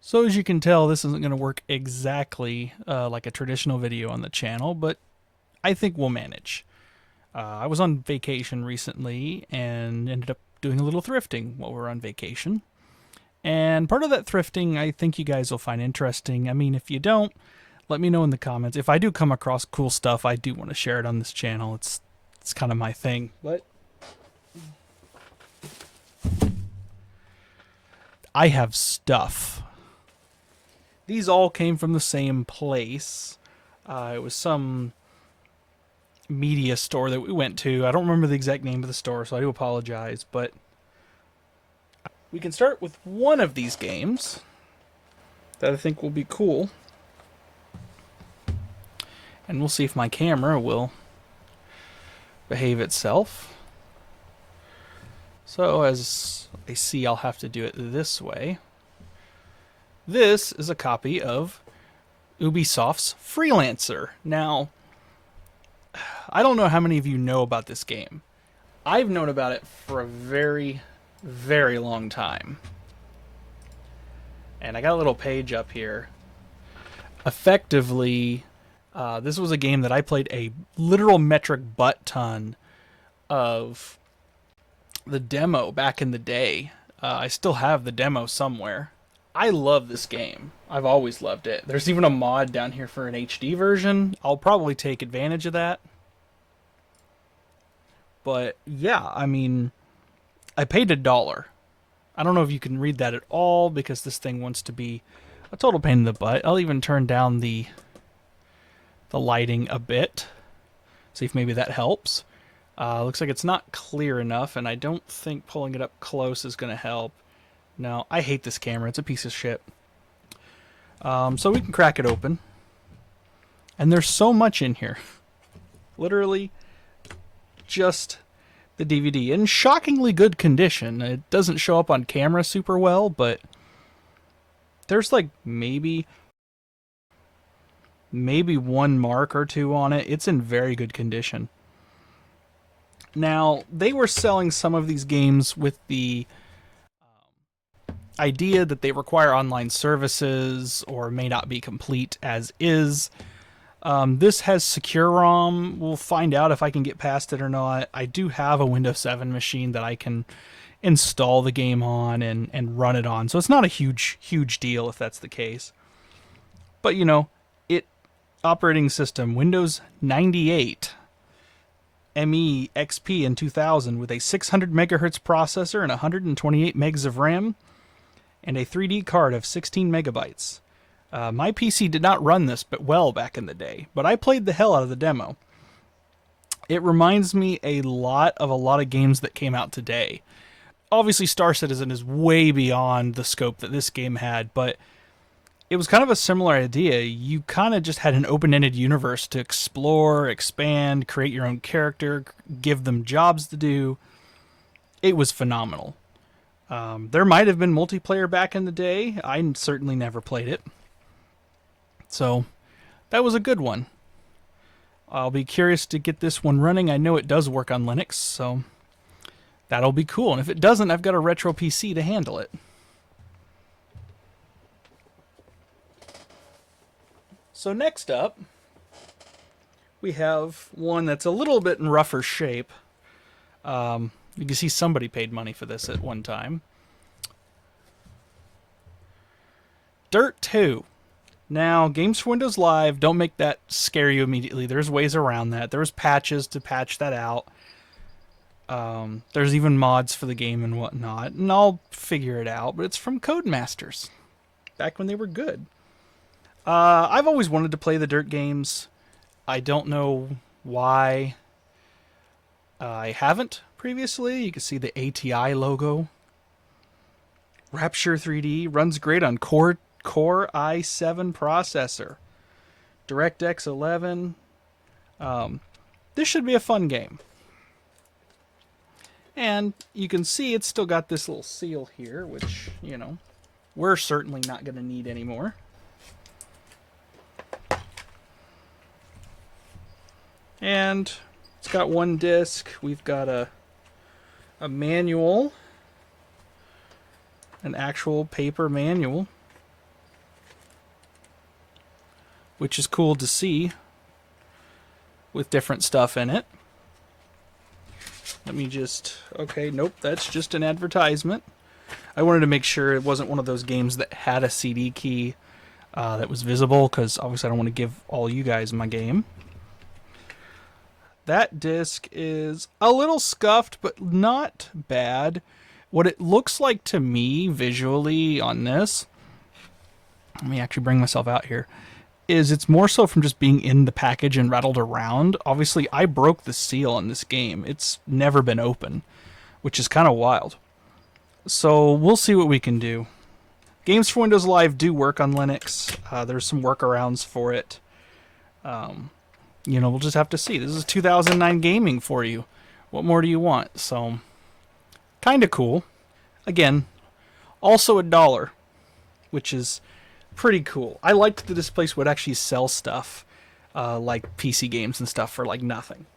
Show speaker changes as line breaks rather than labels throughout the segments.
So as you can tell, this isn't going to work exactly like a traditional video on the channel, but I think we'll manage. I was on vacation recently and ended up doing a little thrifting while we were on vacation. And part of that thrifting I think you guys will find interesting. I mean, if you don't, let me know in the comments. If I do come across cool stuff, I do want to share it on this channel. It's kind of my thing. But I have stuff. These all came from the same place. It was some media store that we went to. I don't remember the exact name of the store, so I do apologize. But we can start with one of these games that I think will be cool. And we'll see if my camera will behave itself. So as I see, I'll have to do it this way. This is a copy of Ubisoft's Freelancer. Now, I don't know how many of you know about this game. I've known about it for a very, very long time. And I got a little page up here. Effectively, this was a game that I played a literal metric butt ton of the demo back in the day. I still have the demo somewhere. I love this game. I've always loved it. There's even a mod down here for an HD version. I'll probably take advantage of that. But yeah, I mean, I paid $1. I don't know if you can read that at all because this thing wants to be a total pain in the butt. I'll even turn down the lighting a bit. See if maybe that helps. Looks like it's not clear enough, and I don't think pulling it up close is going to help. No, I hate this camera. It's a piece of shit. So we can crack it open. And there's so much in here. Literally just the DVD. In shockingly good condition. It doesn't show up on camera super well, but there's like maybe one mark or two on it. It's in very good condition. Now, they were selling some of these games with the idea that they require online services or may not be complete as is. This has secure ROM. We'll find out if I can get past it or not. I do have a Windows 7 machine that I can install the game on and run it on. So it's not a huge deal if that's the case. But, you know, operating system, Windows 98, ME XP in 2000 with a 600 megahertz processor and 128 megs of RAM and a 3D card of 16 megabytes. My PC did not run this but well back in the day, but I played the hell out of the demo. It reminds me a lot of games that came out today. Obviously, Star Citizen is way beyond the scope that this game had, but it was kind of a similar idea. You kind of just had an open-ended universe to explore, expand, create your own character, give them jobs to do. It was phenomenal. There might have been multiplayer back in the day. I certainly never played it. So, that was a good one. I'll be curious to get this one running. I know it does work on Linux, so that'll be cool. And if it doesn't, I've got a retro PC to handle it. So next up, we have one that's a little bit in rougher shape. You can see somebody paid money for this at one time. Dirt 2. Now, games for Windows Live, don't make that scare you immediately. There's ways around that. There's patches to patch that out. There's even mods for the game and whatnot, and I'll figure it out. But it's from Codemasters, back when they were good. I've always wanted to play the Dirt games. I don't know why I haven't previously. You can see the ATI logo. Rapture 3D runs great on Core i7 processor. DirectX 11. This should be a fun game. And you can see it's still got this little seal here, which, you know, we're certainly not going to need anymore. And it's got one disc. We've got a manual, an actual paper manual. which is cool to see with different stuff in it. Let me just... Okay, nope, that's just an advertisement. I wanted to make sure it wasn't one of those games that had a CD key that was visible, because obviously I don't want to give all you guys my game. That disc is a little scuffed, but not bad. What it looks like to me visually on this, let me actually bring myself out here, is it's more so from just being in the package and rattled around. Obviously, I broke the seal on this game. It's never been open, which is kind of wild. So we'll see what we can do. Games for Windows Live do work on Linux. There's some workarounds for it. You know, we'll just have to see. This is 2009 gaming for you. What more do you want? So, kind of cool. Again, also $1, which is pretty cool. I liked that this place would actually sell stuff like PC games and stuff for like nothing.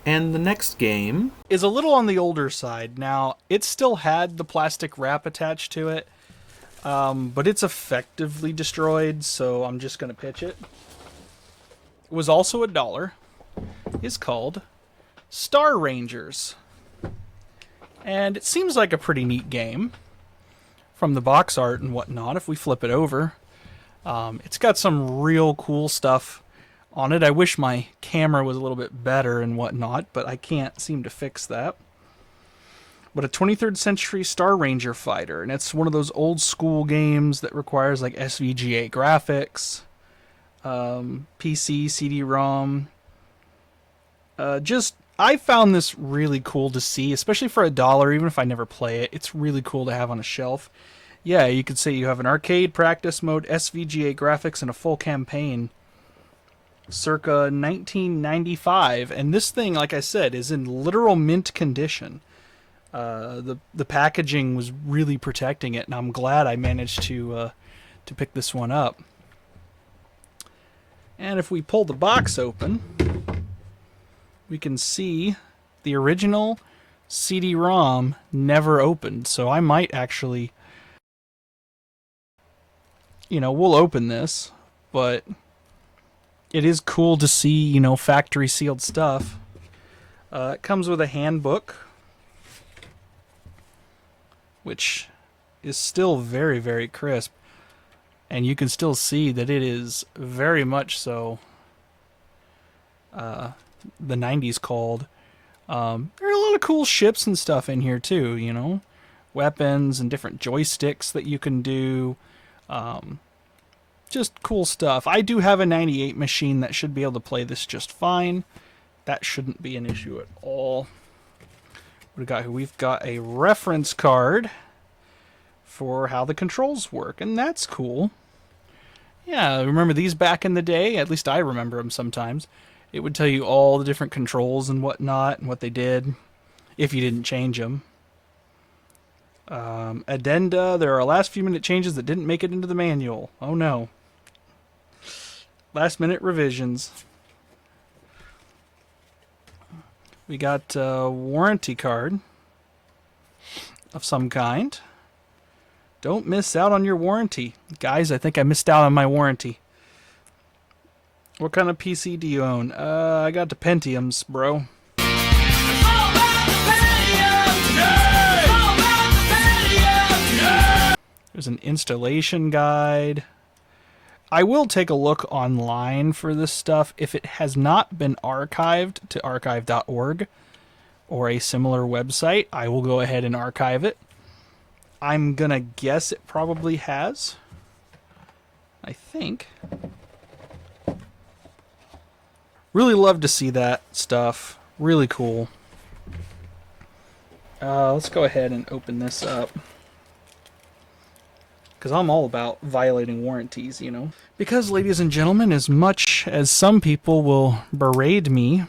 And the next game
is a little on the older side. Now, it still had the plastic wrap attached to it, but it's effectively destroyed, so I'm just going to pitch it. It was also $1. It's called Star Rangers. And it seems like a pretty neat game from the box art and whatnot if we flip it over. It's got some real cool stuff on it. I wish my camera was a little bit better and whatnot, but I can't seem to fix that. But a 23rd century Star Ranger fighter, and it's one of those old school games that requires like SVGA graphics, PC, CD-ROM. I found this really cool to see, especially for $1, even if I never play it. It's really cool to have on a shelf. Yeah, you could say you have an arcade, practice mode, SVGA graphics, and a full campaign. Circa 1995, and this thing, like I said, is in literal mint condition. The packaging was really protecting it, and I'm glad I managed to pick this one up. And if we pull the box open, we can see the original CD-ROM never opened. So I might actually, you know, we'll open this, but it is cool to see, you know, factory sealed stuff. It comes with a handbook, which is still very, very crisp. And you can still see that it is very much so the 90s called. There are a lot of cool ships and stuff in here too, you know. Weapons and different joysticks that you can do. Just cool stuff. I do have a 98 machine that should be able to play this just fine. That shouldn't be an issue at all. What do we got here? We've got a reference card for how the controls work, and that's cool. Yeah, remember these back in the day? At least I remember them sometimes. It would tell you all the different controls and whatnot, and what they did, if you didn't change them. Addenda, there are last few minute changes that didn't make it into the manual. Oh no. Last minute revisions. We got a warranty card of some kind. Don't miss out on your warranty. Guys, I think I missed out on my warranty. What kind of PC do you own? I got the Pentiums, bro. There's an installation guide. I will take a look online for this stuff. If it has not been archived to archive.org or a similar website, I will go ahead and archive it. I'm gonna guess it probably has. I think. Really love to see that stuff. Really cool. Let's go ahead and open this up. Because I'm all about violating warranties, you know. Because, ladies and gentlemen, as much as some people will berate me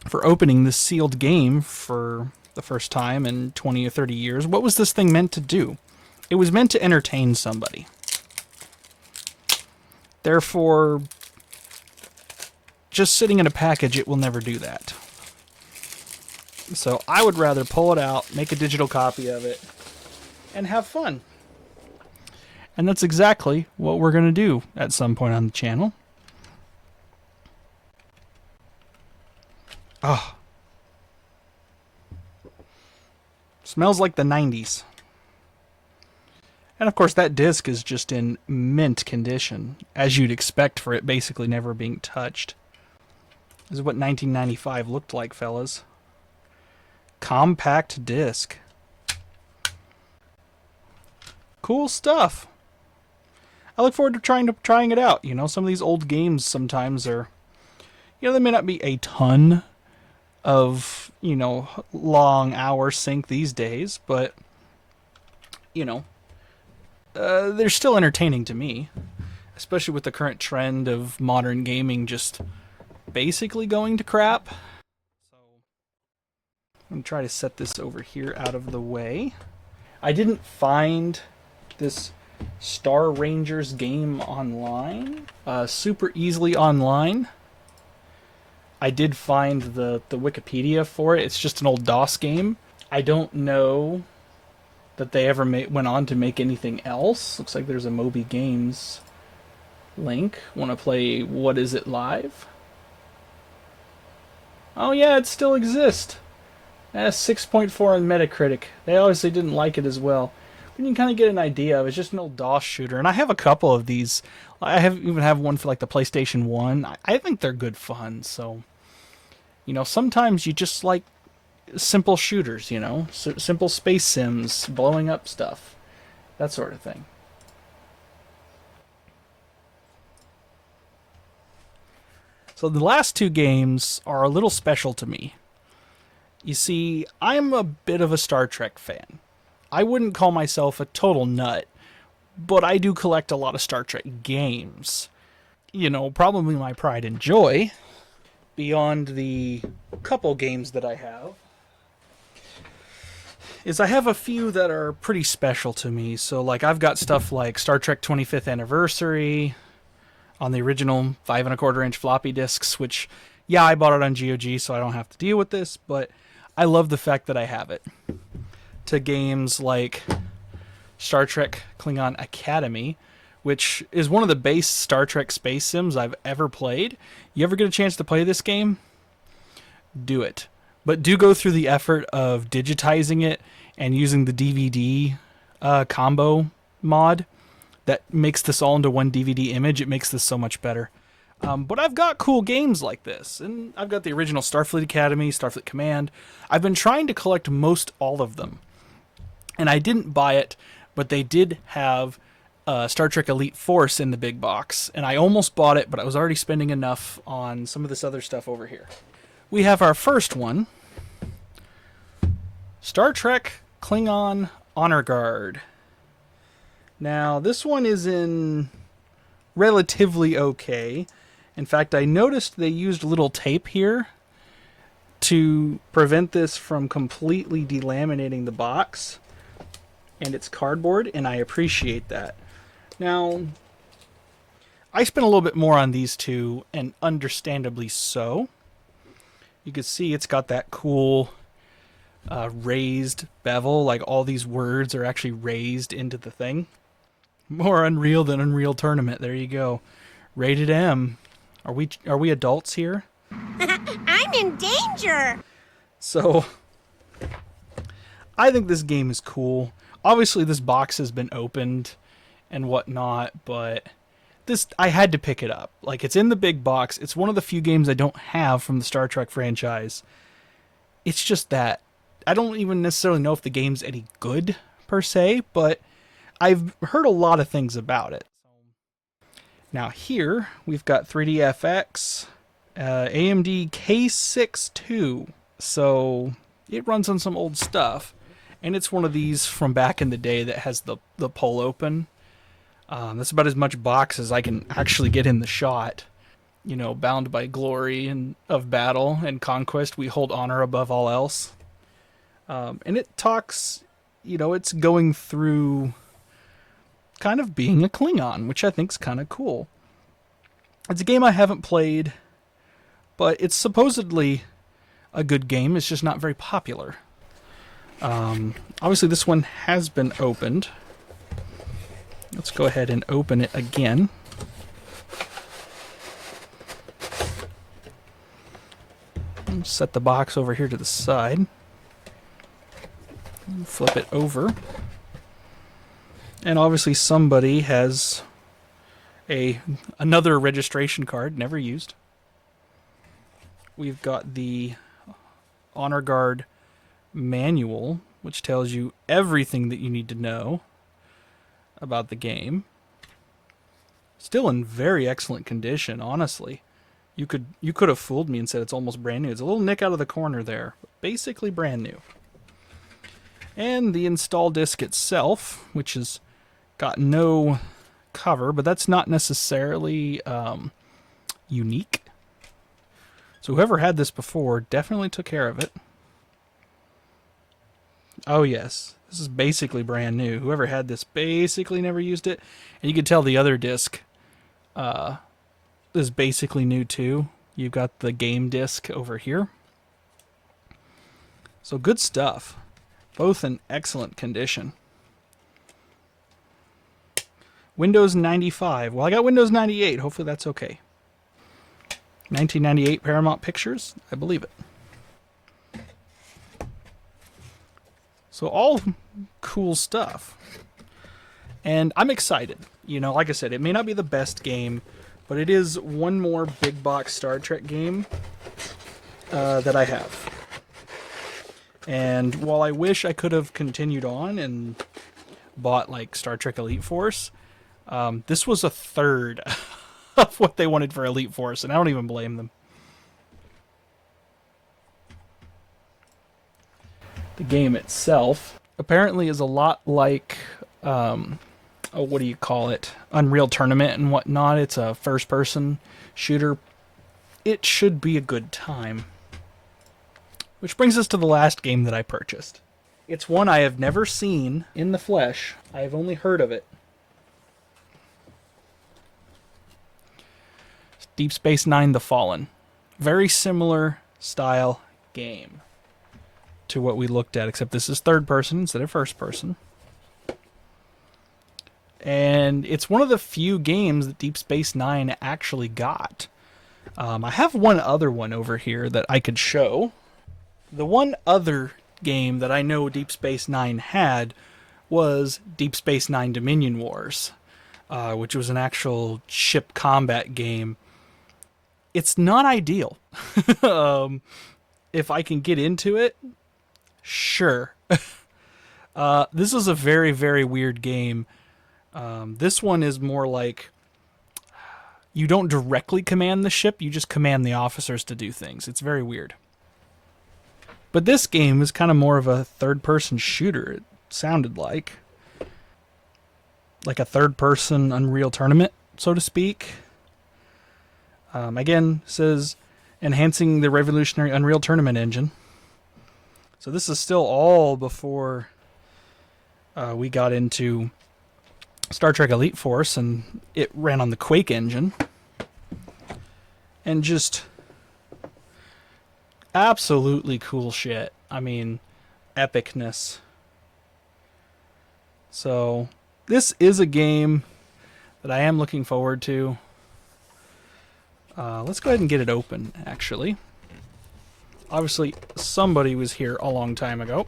for opening this sealed game for the first time in 20 or 30 years, what was this thing meant to do? It was meant to entertain somebody. Therefore, just sitting in a package, it will never do that. So I would rather pull it out, make a digital copy of it, and have fun. And that's exactly what we're going to do at some point on the channel. Oh, smells like the 90s. And of course that disc is just in mint condition, as you'd expect for it basically never being touched. This is what 1995 looked like, fellas. Compact disc. Cool stuff. I look forward to trying it out. You know, some of these old games sometimes are, you know, they may not be a ton of, you know, long hour sync these days, but, you know, they're still entertaining to me, especially with the current trend of modern gaming just basically going to crap. So I'm going to try to set this over here out of the way. I didn't find this Star Rangers game online, super easily online. I did find the Wikipedia for it. It's just an old DOS game. I don't know that they ever went on to make anything else. Looks like there's a Moby Games link. Want to play What Is It Live? Oh yeah, it still exists. 6.4 on Metacritic. They obviously didn't like it as well. But you can kind of get an idea of it. It's just an old DOS shooter. And I have a couple of these. I even have one for like the PlayStation 1. I think they're good fun. So, you know, sometimes you just like simple shooters, you know, simple space sims, blowing up stuff, that sort of thing. So the last two games are a little special to me. You see, I'm a bit of a Star Trek fan. I wouldn't call myself a total nut, but I do collect a lot of Star Trek games. You know, probably my pride and joy, beyond the couple games that I have, is I have a few that are pretty special to me. So, like, I've got stuff like Star Trek 25th Anniversary on the original 5 1/4 inch floppy disks, which, yeah, I bought it on GOG, so I don't have to deal with this, but I love the fact that I have it. To games like Star Trek Klingon Academy, which is one of the base Star Trek space sims I've ever played. You ever get a chance to play this game? Do it. But do go through the effort of digitizing it and using the DVD combo mod that makes this all into one DVD image. It makes this so much better. But I've got cool games like this. And I've got the original Starfleet Academy, Starfleet Command. I've been trying to collect most all of them. And I didn't buy it, but they did have Star Trek Elite Force in the big box. And I almost bought it, but I was already spending enough on some of this other stuff over here. We have our first one, Star Trek Klingon Honor Guard. Now, this one is in relatively okay. In fact, I noticed they used little tape here to prevent this from completely delaminating the box and its cardboard, and I appreciate that. Now, I spent a little bit more on these two, and understandably so. You can see it's got that cool raised bevel, like all these words are actually raised into the thing. More Unreal than Unreal Tournament. There you go. Rated M. Are we adults here?
I'm in danger.
So, I think this game is cool. Obviously, this box has been opened and whatnot, but this, I had to pick it up. Like, it's in the big box. It's one of the few games I don't have from the Star Trek franchise. It's just that I don't even necessarily know if the game's any good, per se, but I've heard a lot of things about it. Now here, we've got 3DFX, AMD K6-2. So it runs on some old stuff. And it's one of these from back in the day that has the pull open. That's about as much box as I can actually get in the shot. You know, bound by glory and of battle and conquest, we hold honor above all else. And it talks, you know, it's going through kind of being a Klingon, which I think is kind of cool. It's a game I haven't played, but it's supposedly a good game. It's just not very popular. Obviously, this one has been opened. Let's go ahead and open it again. Set the box over here to the side. Flip it over. And obviously somebody has another registration card, never used. We've got the Honor Guard manual, which tells you everything that you need to know about the game. Still in very excellent condition, honestly. You could have fooled me and said it's almost brand new. It's a little nick out of the corner there, but basically brand new. And the install disc itself, which has got no cover, but that's not necessarily unique. So whoever had this before definitely took care of it. Oh yes, this is basically brand new. Whoever had this basically never used it. And you can tell the other disc is basically new too. You've got the game disc over here. So good stuff. Both in excellent condition. Windows 95. Well, I got Windows 98. Hopefully that's okay. 1998 Paramount Pictures. I believe it. So all cool stuff. And I'm excited. You know, like I said, it may not be the best game, but it is one more big box Star Trek game that I have. And while I wish I could have continued on and bought like Star Trek Elite Force, this was a third of what they wanted for Elite Force, and I don't even blame them. The game itself apparently is a lot like, what do you call it? Unreal Tournament and whatnot. It's a first-person shooter. It should be a good time. Which brings us to the last game that I purchased. It's one I have never seen in the flesh. I have only heard of it. It's Deep Space Nine: The Fallen. Very similar style game to what we looked at, except this is third person instead of first person. And it's one of the few games that Deep Space Nine actually got. I have one other one over here that I could show. The one other game that I know Deep Space Nine had was Deep Space Nine Dominion Wars, which was an actual ship combat game. It's not ideal. If I can get into it, sure. This is a very, very weird game. This one is more like you don't directly command the ship, you just command the officers to do things. It's very weird. But this game is kind of more of a third-person shooter, it sounded like. Like a third-person Unreal Tournament, so to speak. Again, it says, enhancing the revolutionary Unreal Tournament engine. So this is still all before we got into Star Trek Elite Force, and it ran on the Quake engine. And just absolutely cool shit. I mean, epicness. So, this is a game that I am looking forward to. Let's go ahead and get it open, actually. Obviously, somebody was here a long time ago.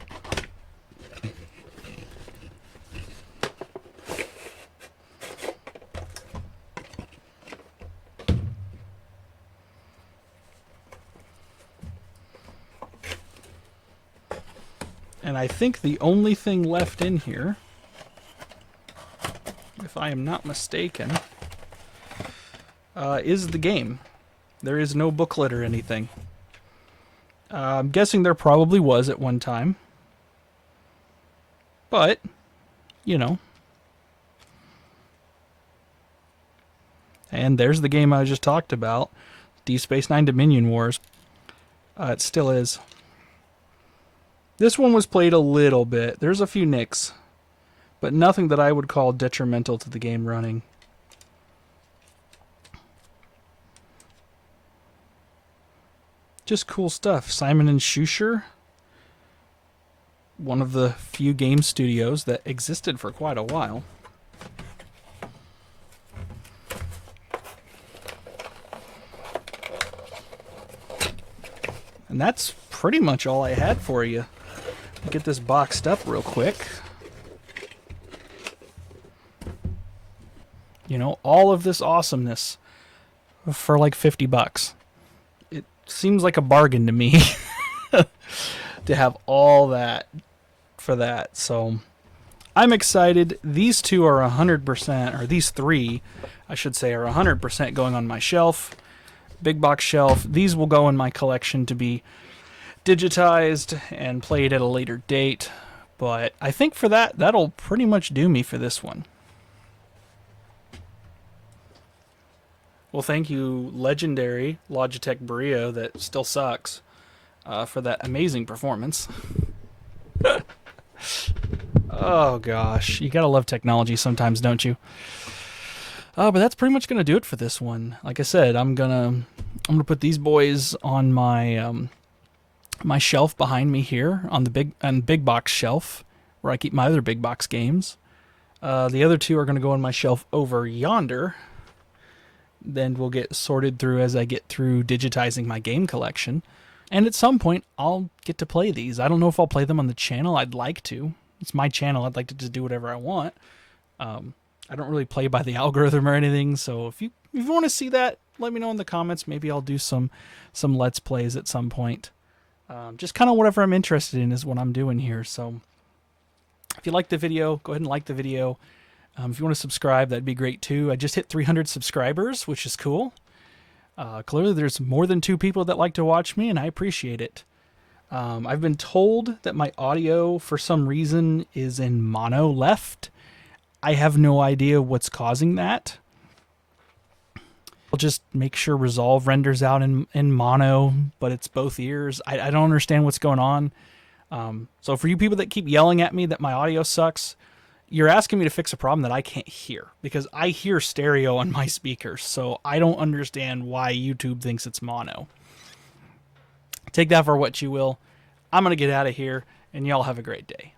And I think the only thing left in here, if I am not mistaken, is the game. There is no booklet or anything. I'm guessing there probably was at one time. But, you know. And there's the game I just talked about. Deep Space Nine Dominion Wars. It still is. This one was played a little bit. There's a few nicks, but nothing that I would call detrimental to the game running. Just cool stuff. Simon & Schuster, one of the few game studios that existed for quite a while. And that's pretty much all I had for you. Get this boxed up real quick. You know, all of this awesomeness for like $50. It seems like a bargain to me to have all that for that. So I'm excited. These two are 100%, or these three, I should say, are 100% going on my shelf. Big box shelf. These will go in my collection to be digitized and played at a later date. But I think for that, that'll pretty much do me for this one. Well, thank you, legendary Logitech Brio that still sucks, for that amazing performance. Oh gosh, you gotta love technology sometimes, don't you? But that's pretty much gonna do it for this one. Like I said, I'm gonna put these boys on my my shelf behind me here on the big box shelf where I keep my other big box games. The other two are gonna go on my shelf over yonder. Then we'll get sorted through as I get through digitizing my game collection. And at some point, I'll get to play these. I don't know if I'll play them on the channel. I'd like to. It's my channel. I'd like to just do whatever I want. I don't really play by the algorithm or anything. So if you want to see that, let me know in the comments. Maybe I'll do some Let's Plays at some point. Just kind of whatever I'm interested in is what I'm doing here. So if you like the video, go ahead and like the video. If you want to subscribe, that'd be great too. I just hit 300 subscribers, which is cool. Clearly there's more than 2 people that like to watch me, and I appreciate it. I've been told that my audio, for some reason, is in mono left. I have no idea what's causing that. I'll just make sure Resolve renders out in mono, but it's both ears. I don't understand what's going on. So for you people that keep yelling at me that my audio sucks, you're asking me to fix a problem that I can't hear, because I hear stereo on my speakers, so I don't understand why YouTube thinks it's mono. Take that for what you will. I'm going to get out of here, and y'all have a great day.